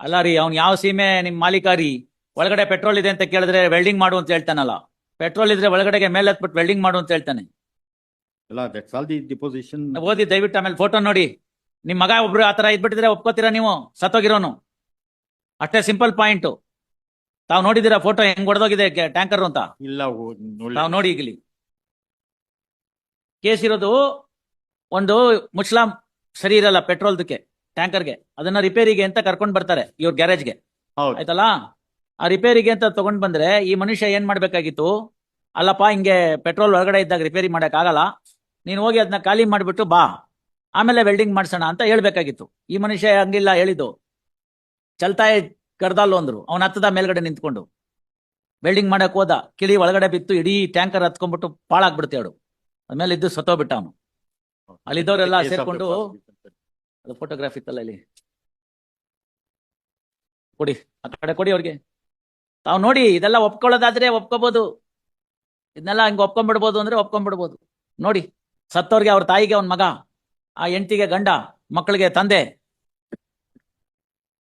ಅಲ್ಲ ರೀ, ಅವ್ನು ಯಾವ ಸೀಮೆ ನಿಮ್ ಮಾಲೀಕ ರೀ? ಒಳಗಡೆ ಪೆಟ್ರೋಲ್ ಇದೆ ಅಂತ ಕೇಳಿದ್ರೆ ವೆಲ್ಡಿಂಗ್ ಮಾಡು ಅಂತ ಹೇಳ್ತಾನಲ್ಲ. ಪೆಟ್ರೋಲ್ ಇದ್ರೆ ಒಳಗಡೆಗೆ ಮೇಲೆ ಹತ್ಬಿಟ್ಟು ವೆಲ್ಡಿಂಗ್ ಮಾಡು ಅಂತ ಹೇಳ್ತಾನೆ. ಅಲ್ಲ, ದಟ್ಸ್ ಆಲ್ ದಿ ಡಿಪೋಸಿಷನ್. ಓದಿ ದಯವಿಟ್ಟು ಆಮೇಲೆ ಫೋಟೋ ನೋಡಿ. ನಿಮ್ ಮಗ ಒಬ್ರು ಆತರ ಇದ್ಬಿಟ್ಟಿದ್ರೆ ಒಪ್ಕೋತೀರಾ ನೀವು? ಸತ್ತೋಗಿರೋನು ಅಷ್ಟೇ, ಸಿಂಪಲ್ ಪಾಯಿಂಟ್. ತಾವ್ ನೋಡಿದಿರಾ ಫೋಟೋ ಹೆಂಗ್ ಹೊಡೆದೋಗಿದೆ ಟ್ಯಾಂಕರ್ ಅಂತ? ಇಲ್ಲ, ತಾವ್ ನೋಡಿ ಈಗಲಿ. ಕೇಸ್ ಇರೋದು ಒಂದು ಮುಸ್ಲಾಂ ಸರಿ ಇರಲ್ಲ ಪೆಟ್ರೋಲ್ದಕ್ಕೆ, ಟ್ಯಾಂಕರ್ಗೆ. ಅದನ್ನ ರಿಪೇರಿಗೆ ಅಂತ ಕರ್ಕೊಂಡ್ ಬರ್ತಾರೆ ಇವ್ರ ಗ್ಯಾರೇಜ್ಗೆ, ಆಯ್ತಲ್ಲ? ಆ ರಿಪೇರಿಗೆ ಅಂತ ತಗೊಂಡ್ ಬಂದ್ರೆ ಈ ಮನುಷ್ಯ ಏನ್ ಮಾಡ್ಬೇಕಾಗಿತ್ತು? ಅಲ್ಲಪ್ಪ, ಹಿಂಗೆ ಪೆಟ್ರೋಲ್ ಒಳಗಡೆ ಇದ್ದಾಗ ರಿಪೇರಿ ಮಾಡಕ್ ಆಗಲ್ಲ, ನೀನ್ ಹೋಗಿ ಅದನ್ನ ಖಾಲಿ ಮಾಡ್ಬಿಟ್ಟು ಬಾ, ಆಮೇಲೆ ವೆಲ್ಡಿಂಗ್ ಮಾಡ್ಸೋಣ ಅಂತ ಹೇಳ್ಬೇಕಾಗಿತ್ತು. ಈ ಮನುಷ್ಯ ಹಂಗಿಲ್ಲ ಹೇಳಿದ್ದು. ಚಲ್ತಾಯ್ ಕರ್ದಲ್ಲು ಅಂದ್ರು. ಅವನ ಹತ್ತದ ಮೇಲ್ಗಡೆ ನಿಂತ್ಕೊಂಡು ವೆಲ್ಡಿಂಗ್ ಮಾಡಕ್ ಹೋದ, ಕಿಳಿ ಒಳಗಡೆ ಬಿತ್ತು, ಇಡೀ ಟ್ಯಾಂಕರ್ ಹತ್ಕೊಂಡ್ಬಿಟ್ಟು ಪಾಳಾಗ್ಬಿಡ್ತೆ ಅವಳು. ಆಮೇಲೆ ಇದ್ದು ಸತ್ತೋಗ್ಬಿಟ್ಟ ಅವನು. ಅಲ್ಲಿದ್ದವರೆಲ್ಲ ಸೇರ್ಕೊಂಡು, ಅದು ಫೋಟೋಗ್ರಾಫ್ ಇತ್ತಲ್ಲ ಇಲ್ಲಿ, ಕೊಡಿ ಆ ಕಡೆ ಕೊಡಿ ಅವ್ರಿಗೆ. ತಾವ್ ನೋಡಿ, ಇದೆಲ್ಲ ಒಪ್ಕೊಳ್ಳೋದಾದ್ರೆ ಒಪ್ಕೋಬಹುದು, ಇದನ್ನೆಲ್ಲ ಹಿಂಗ್ ಒಪ್ಕೊಂಡ್ಬಿಡ್ಬೋದು ಅಂದ್ರೆ ಒಪ್ಕೊಂಡ್ಬಿಡ್ಬೋದು. ನೋಡಿ, ಸತ್ತವ್ರಿಗೆ ಅವ್ರ ತಾಯಿಗೆ ಅವ್ನ ಮಗ, ಆ ಹೆಂಡತಿಗೆ ಗಂಡ, ಮಕ್ಕಳಿಗೆ ತಂದೆ.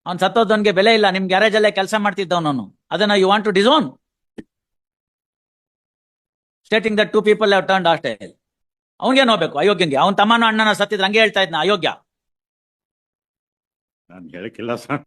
ಅವ್ನ್ ಸತ್ತೋದವನ್ಗೆ ಬೆಲೆ ಇಲ್ಲ. ನಿಮ್ ಗ್ಯಾರೇಜ್ ಅಲ್ಲೇ ಕೆಲಸ ಮಾಡ್ತಿದ್ದವನು. ಅದನ್ನ you want to disown, stating that 2 people have turned hostile. ಅವನ್ಗೆ ನೋಡ್ಬೇಕು, ಅಯೋಗ್ಯಂಗೆ. ಅವ್ನ ತಮ್ಮನ ಅಣ್ಣನ ಸತ್ತಿದ್ರೆ ಹಂಗೆ ಹೇಳ್ತಾ ಇದ್ನ, ಅಯೋಗ್ಯ. ನಾನು ಹೇಳಕ್ಕಿಲ್ಲ ಸರ್.